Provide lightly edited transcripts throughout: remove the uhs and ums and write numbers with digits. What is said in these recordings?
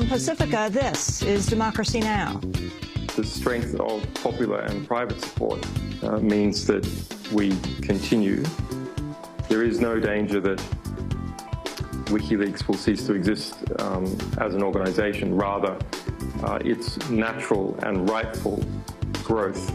Pacifica, this is Democracy Now! The strength of popular and private support means that we continue. There is no danger that WikiLeaks will cease to exist as an organization. Rather, its natural and rightful growth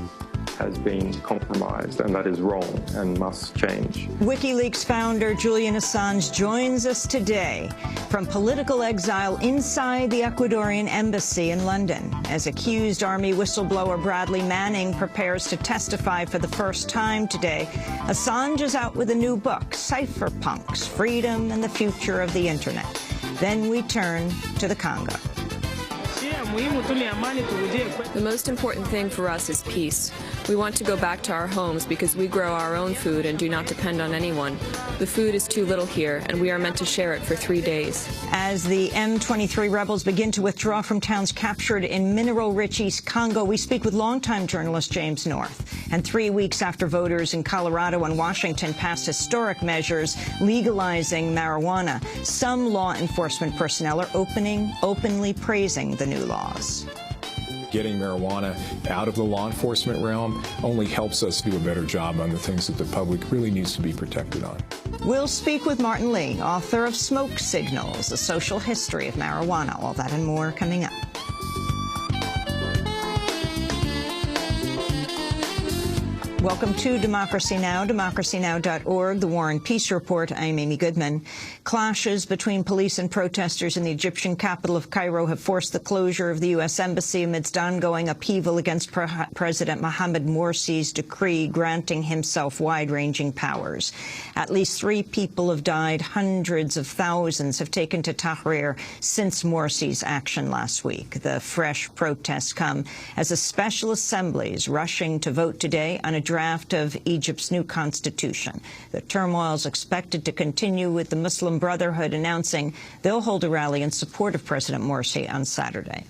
has been compromised, and that is wrong and must change. WikiLeaks founder Julian Assange joins us today from political exile inside the Ecuadorian embassy in London as accused Army whistleblower Bradley Manning prepares to testify for the first time today. Assange is out with a new book, Cypherpunks, Freedom and the Future of the Internet. Then we turn to the Congo. The most important thing for us is peace. We want to go back to our homes because we grow our own food and do not depend on anyone. The food is too little here, and we are meant to share it for 3 days. As the M23 rebels begin to withdraw from towns captured in mineral-rich East Congo, we speak with longtime journalist James North. And 3 weeks after voters in Colorado and Washington passed historic measures legalizing marijuana, some law enforcement personnel are openly praising the new laws. Getting marijuana out of the law enforcement realm only helps us do a better job on the things that the public really needs to be protected on. We'll speak with Martin Lee, author of Smoke Signals, A Social History of Marijuana. All that and more coming up. Welcome to Democracy Now!, democracynow.org, the War and Peace Report. I'm Amy Goodman. Clashes between police and protesters in the Egyptian capital of Cairo have forced the closure of the U.S. Embassy amidst ongoing upheaval against President Mohamed Morsi's decree granting himself wide-ranging powers. At least 3 people have died. Hundreds of thousands have taken to Tahrir since Morsi's action last week. The fresh protests come as a special assembly is rushing to vote today on a draft of Egypt's new constitution. The turmoil is expected to continue, with the Muslim Brotherhood announcing they'll hold a rally in support of President Morsi on Saturday.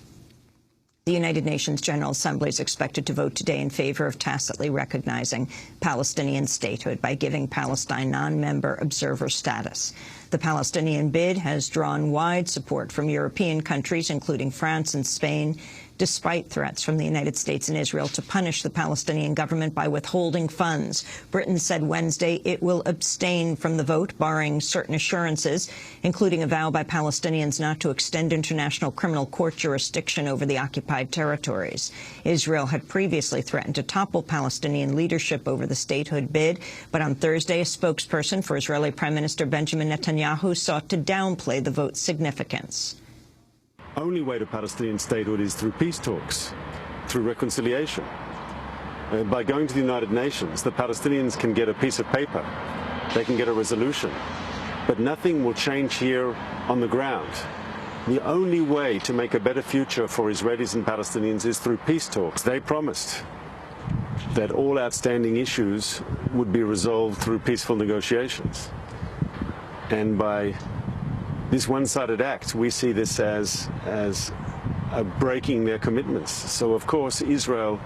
The United Nations General Assembly is expected to vote today in favor of tacitly recognizing Palestinian statehood by giving Palestine non-member observer status. The Palestinian bid has drawn wide support from European countries, including France and Spain, despite threats from the United States and Israel to punish the Palestinian government by withholding funds. Britain said Wednesday it will abstain from the vote, barring certain assurances, including a vow by Palestinians not to extend international criminal court jurisdiction over the occupied territories. Israel had previously threatened to topple Palestinian leadership over the statehood bid, but on Thursday, a spokesperson for Israeli Prime Minister Benjamin Netanyahu sought to downplay the vote's significance. Only way to Palestinian statehood is through peace talks, through reconciliation. By going to the United Nations, the Palestinians can get a piece of paper, they can get a resolution, but nothing will change here on the ground. The only way to make a better future for Israelis and Palestinians is through peace talks. They promised that all outstanding issues would be resolved through peaceful negotiations. And by this one-sided act, we see this as breaking their commitments. So, of course, Israel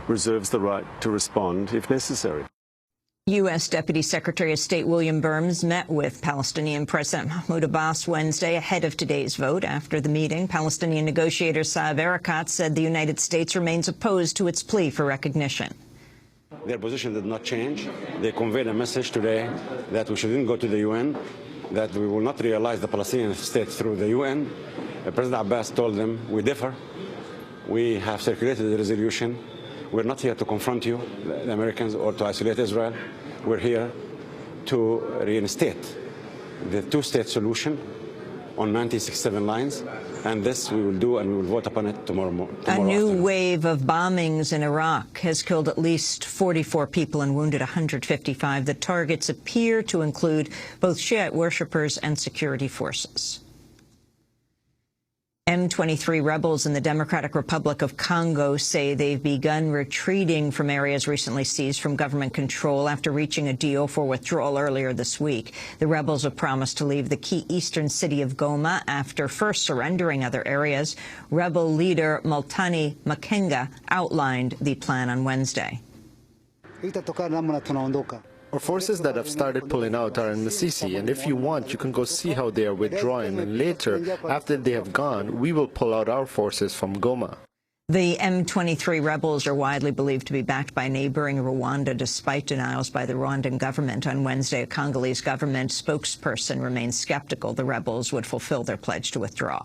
reserves the right to respond if necessary. U.S. Deputy Secretary of State William Burns met with Palestinian President Mahmoud Abbas Wednesday ahead of today's vote. After the meeting, Palestinian negotiator Saeb Erekat said the United States remains opposed to its plea for recognition. Their position did not change. They conveyed a message today that we shouldn't go to the UN, that we will not realize the Palestinian state through the UN. President Abbas told them, we differ. We have circulated the resolution. We're not here to confront you, the Americans, or to isolate Israel. We're here to reinstate the two-state solution on 1967 lines, and this we will do, and we will vote upon it tomorrow A new afternoon. wave of bombings in Iraq has killed at least 44 people and wounded 155. The targets appear to include both Shiite worshippers and security forces. M23 rebels in the Democratic Republic of Congo say they've begun retreating from areas recently seized from government control after reaching a deal for withdrawal earlier this week. The rebels have promised to leave the key eastern city of Goma after first surrendering other areas. Rebel leader Multani Makenga outlined the plan on Wednesday. Our forces that have started pulling out are in Masisi, and if you want, you can go see how they are withdrawing, and later, after they have gone, we will pull out our forces from Goma. The M23 rebels are widely believed to be backed by neighboring Rwanda, despite denials by the Rwandan government. On Wednesday, a Congolese government spokesperson remained skeptical the rebels would fulfill their pledge to withdraw.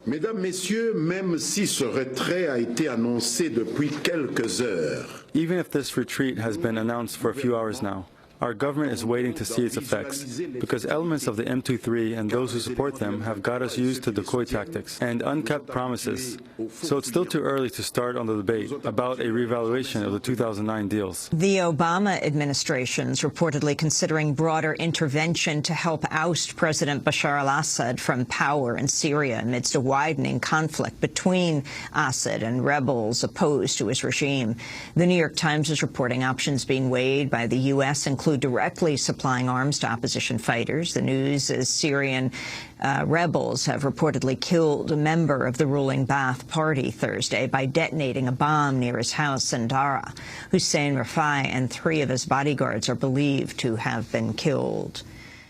Mesdames, Messieurs, même si ce retrait a été annoncé depuis quelques heures. Even if this retreat has been announced for a few hours now, our government is waiting to see its effects, because elements of the M23 and those who support them have got us used to decoy tactics and unkept promises. So it's still too early to start on the debate about a reevaluation of the 2009 deals. The Obama administration's reportedly considering broader intervention to help oust President Bashar al-Assad from power in Syria amidst a widening conflict between Assad and rebels opposed to his regime. The New York Times is reporting options being weighed by the U.S., include directly supplying arms to opposition fighters. The news is Syrian rebels have reportedly killed a member of the ruling Ba'ath Party Thursday by detonating a bomb near his house in Dara. Hussein Rafai and 3 of his bodyguards are believed to have been killed.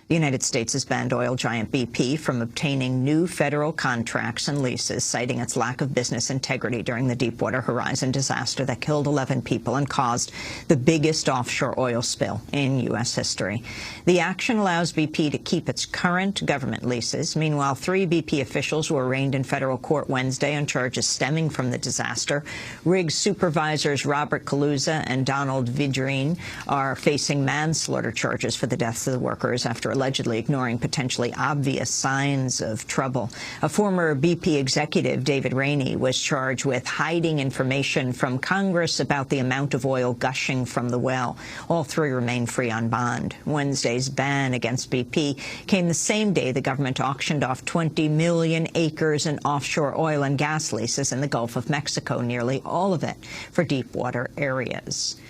The United States has banned oil giant BP from obtaining new federal contracts and leases, citing its lack of business integrity during the Deepwater Horizon disaster that killed 11 people and caused the biggest offshore oil spill in U.S. history. The action allows BP to keep its current government leases. Meanwhile, 3 BP officials were arraigned in federal court Wednesday on charges stemming from the disaster. Rig supervisors Robert Kaluza and Donald Vidrine are facing manslaughter charges for the deaths of the workers after allegedly ignoring potentially obvious signs of trouble. A former BP executive, David Rainey, was charged with hiding information from Congress about the amount of oil gushing from the well. All 3 remain free on bond. Wednesday's ban against BP came the same day the government auctioned off 20 million acres in offshore oil and gas leases in the Gulf of Mexico, nearly all of it for deep water areas.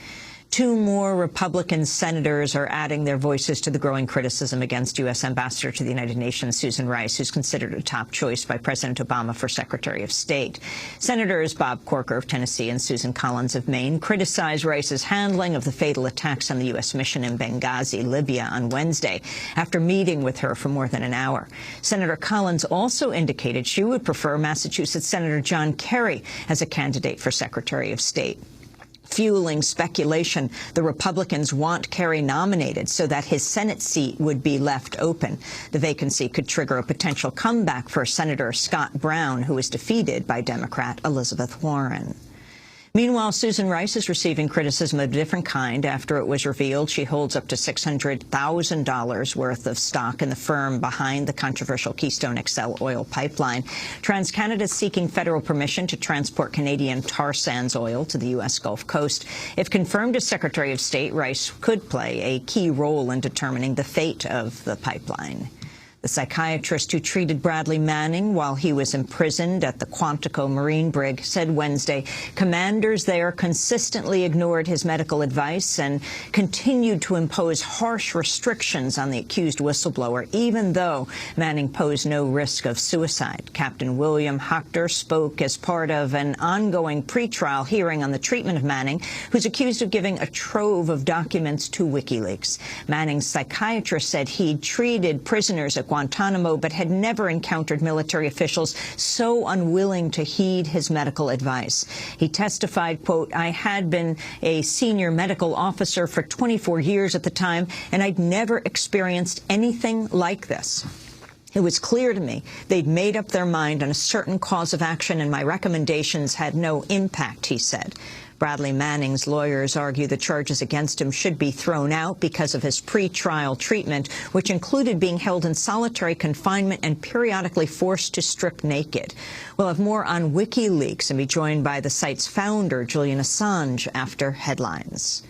2 more Republican senators are adding their voices to the growing criticism against U.S. Ambassador to the United Nations Susan Rice, who's considered a top choice by President Obama for Secretary of State. Senators Bob Corker of Tennessee and Susan Collins of Maine criticized Rice's handling of the fatal attacks on the U.S. mission in Benghazi, Libya, on Wednesday, after meeting with her for more than an hour. Senator Collins also indicated she would prefer Massachusetts Senator John Kerry as a candidate for Secretary of State. Fueling speculation, the Republicans want Kerry nominated so that his Senate seat would be left open. The vacancy could trigger a potential comeback for Senator Scott Brown, who was defeated by Democrat Elizabeth Warren. Meanwhile, Susan Rice is receiving criticism of a different kind after it was revealed she holds up to $600,000 worth of stock in the firm behind the controversial Keystone XL oil pipeline. TransCanada is seeking federal permission to transport Canadian tar sands oil to the U.S. Gulf Coast. If confirmed as Secretary of State, Rice could play a key role in determining the fate of the pipeline. The psychiatrist who treated Bradley Manning while he was imprisoned at the Quantico Marine Brig said Wednesday commanders there consistently ignored his medical advice and continued to impose harsh restrictions on the accused whistleblower, even though Manning posed no risk of suicide. Captain William Hochter spoke as part of an ongoing pretrial hearing on the treatment of Manning, who's accused of giving a trove of documents to WikiLeaks. Manning's psychiatrist said he'd treated prisoners at Guantanamo, but had never encountered military officials so unwilling to heed his medical advice. He testified, quote, "I had been a senior medical officer for 24 years at the time, and I'd never experienced anything like this. It was clear to me they'd made up their mind on a certain cause of action, and my recommendations had no impact," he said. Bradley Manning's lawyers argue the charges against him should be thrown out because of his pre-trial treatment, which included being held in solitary confinement and periodically forced to strip naked. We'll have more on WikiLeaks and be joined by the site's founder, Julian Assange, after headlines.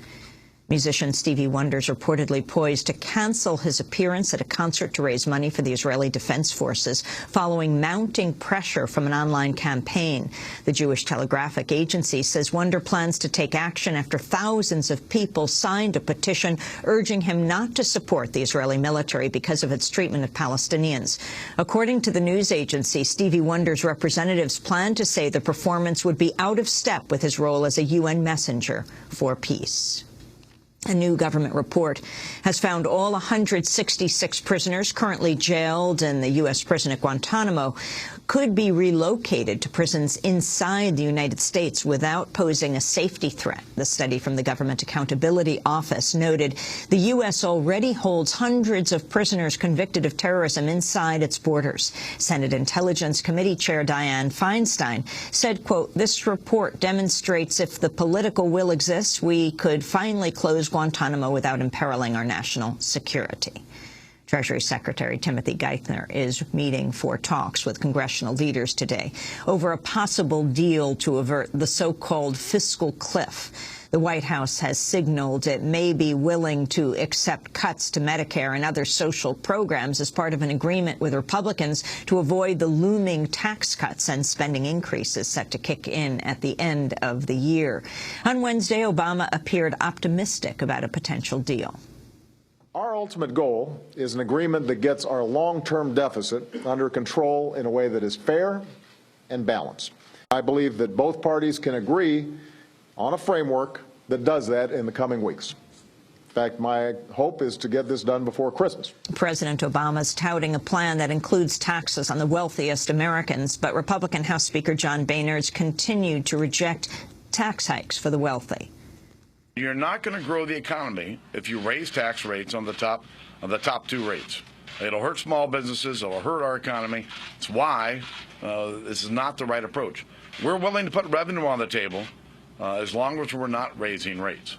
Musician Stevie Wonder is reportedly poised to cancel his appearance at a concert to raise money for the Israeli Defense Forces following mounting pressure from an online campaign. The Jewish Telegraphic Agency says Wonder plans to take action after thousands of people signed a petition urging him not to support the Israeli military because of its treatment of Palestinians. According to the news agency, Stevie Wonder's representatives plan to say the performance would be out of step with his role as a UN messenger for peace. A new government report has found all 166 prisoners currently jailed in the U.S. prison at Guantanamo could be relocated to prisons inside the United States without posing a safety threat. The study from the Government Accountability Office noted the U.S. already holds hundreds of prisoners convicted of terrorism inside its borders. Senate Intelligence Committee Chair Dianne Feinstein said, quote, "This report demonstrates if the political will exists, we could finally close Guantanamo without imperiling our national security." Treasury Secretary Timothy Geithner is meeting for talks with congressional leaders today over a possible deal to avert the so-called fiscal cliff. The White House has signaled it may be willing to accept cuts to Medicare and other social programs as part of an agreement with Republicans to avoid the looming tax cuts and spending increases set to kick in at the end of the year. On Wednesday, Obama appeared optimistic about a potential deal. Our ultimate goal is an agreement that gets our long-term deficit under control in a way that is fair and balanced. I believe that both parties can agree on a framework that does that in the coming weeks. In fact, my hope is to get this done before Christmas. President Obama is touting a plan that includes taxes on the wealthiest Americans, but Republican House Speaker John Boehner's continued to reject tax hikes for the wealthy. You're not going to grow the economy if you raise tax rates on the top two rates. It'll hurt small businesses. It'll hurt our economy. It's why this is not the right approach. We're willing to put revenue on the table as long as we're not raising rates.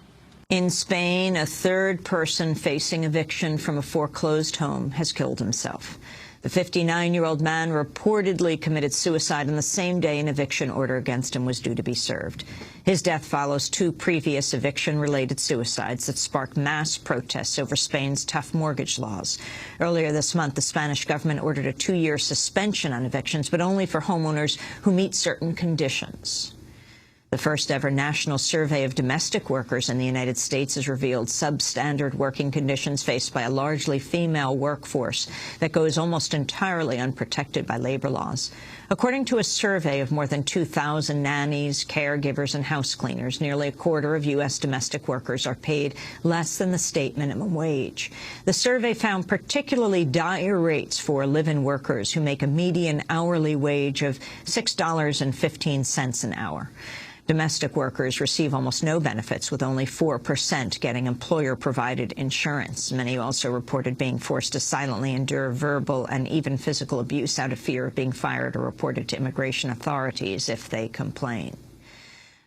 In Spain, a third person facing eviction from a foreclosed home has killed himself. The 59-year-old man reportedly committed suicide on the same day an eviction order against him was due to be served. His death follows two previous eviction-related suicides that sparked mass protests over Spain's tough mortgage laws. Earlier this month, the Spanish government ordered a 2-year suspension on evictions, but only for homeowners who meet certain conditions. The first-ever national survey of domestic workers in the United States has revealed substandard working conditions faced by a largely female workforce that goes almost entirely unprotected by labor laws. According to a survey of more than 2,000 nannies, caregivers, and house cleaners, nearly a quarter of U.S. domestic workers are paid less than the state minimum wage. The survey found particularly dire rates for live-in workers who make a median hourly wage of $6.15 an hour. Domestic workers receive almost no benefits, with only 4% getting employer-provided insurance. Many also reported being forced to silently endure verbal and even physical abuse out of fear of being fired or reported to immigration authorities if they complain.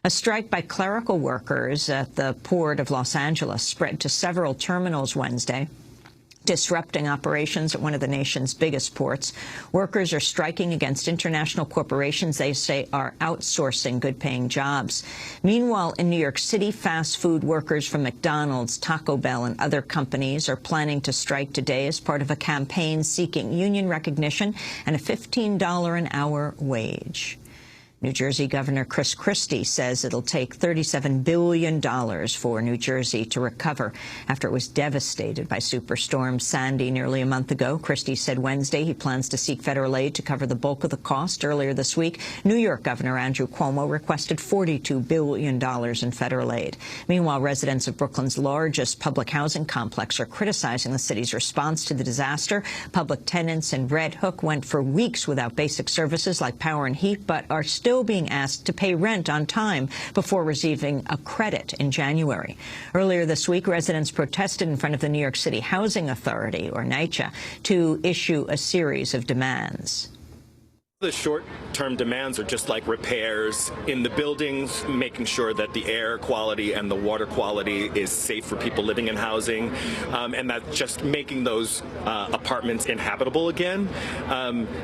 A strike by clerical workers at the Port of Los Angeles spread to several terminals Wednesday, disrupting operations at one of the nation's biggest ports. Workers are striking against international corporations they say are outsourcing good-paying jobs. Meanwhile, in New York City, fast food workers from McDonald's, Taco Bell, and other companies are planning to strike today as part of a campaign seeking union recognition and a $15 an hour wage. New Jersey Governor Chris Christie says it'll take $37 billion for New Jersey to recover after it was devastated by Superstorm Sandy nearly a month ago. Christie said Wednesday he plans to seek federal aid to cover the bulk of the cost. Earlier this week, New York Governor Andrew Cuomo requested $42 billion in federal aid. Meanwhile, residents of Brooklyn's largest public housing complex are criticizing the city's response to the disaster. Public tenants in Red Hook went for weeks without basic services like power and heat, but are still being asked to pay rent on time before receiving a credit in January. Earlier this week, residents protested in front of the New York City Housing Authority, or NYCHA, to issue a series of demands. The short-term demands are just like repairs in the buildings, making sure that the air quality and the water quality is safe for people living in housing, and that's just making those apartments inhabitable again.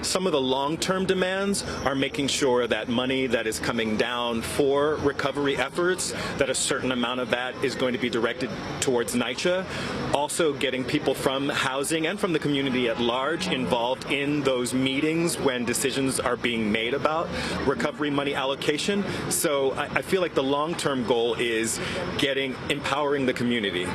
Some of the long-term demands are making sure that money that is coming down for recovery efforts, that a certain amount of that is going to be directed towards NYCHA. Also getting people from housing and from the community at large involved in those meetings when decisions are being made about recovery money allocation. So I feel like the long-term goal is empowering the community.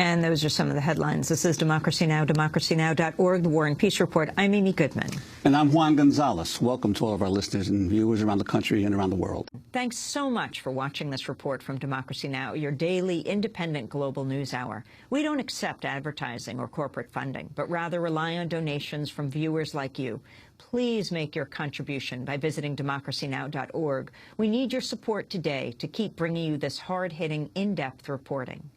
And those are some of the headlines. This is Democracy Now!, democracynow.org, the War and Peace Report. I'm Amy Goodman. And I'm Juan Gonzalez. Welcome to all of our listeners and viewers around the country and around the world. Thanks so much for watching this report from Democracy Now!, your daily independent global news hour. We don't accept advertising or corporate funding, but rather rely on donations from viewers like you. Please make your contribution by visiting democracynow.org. We need your support today to keep bringing you this hard-hitting, in-depth reporting.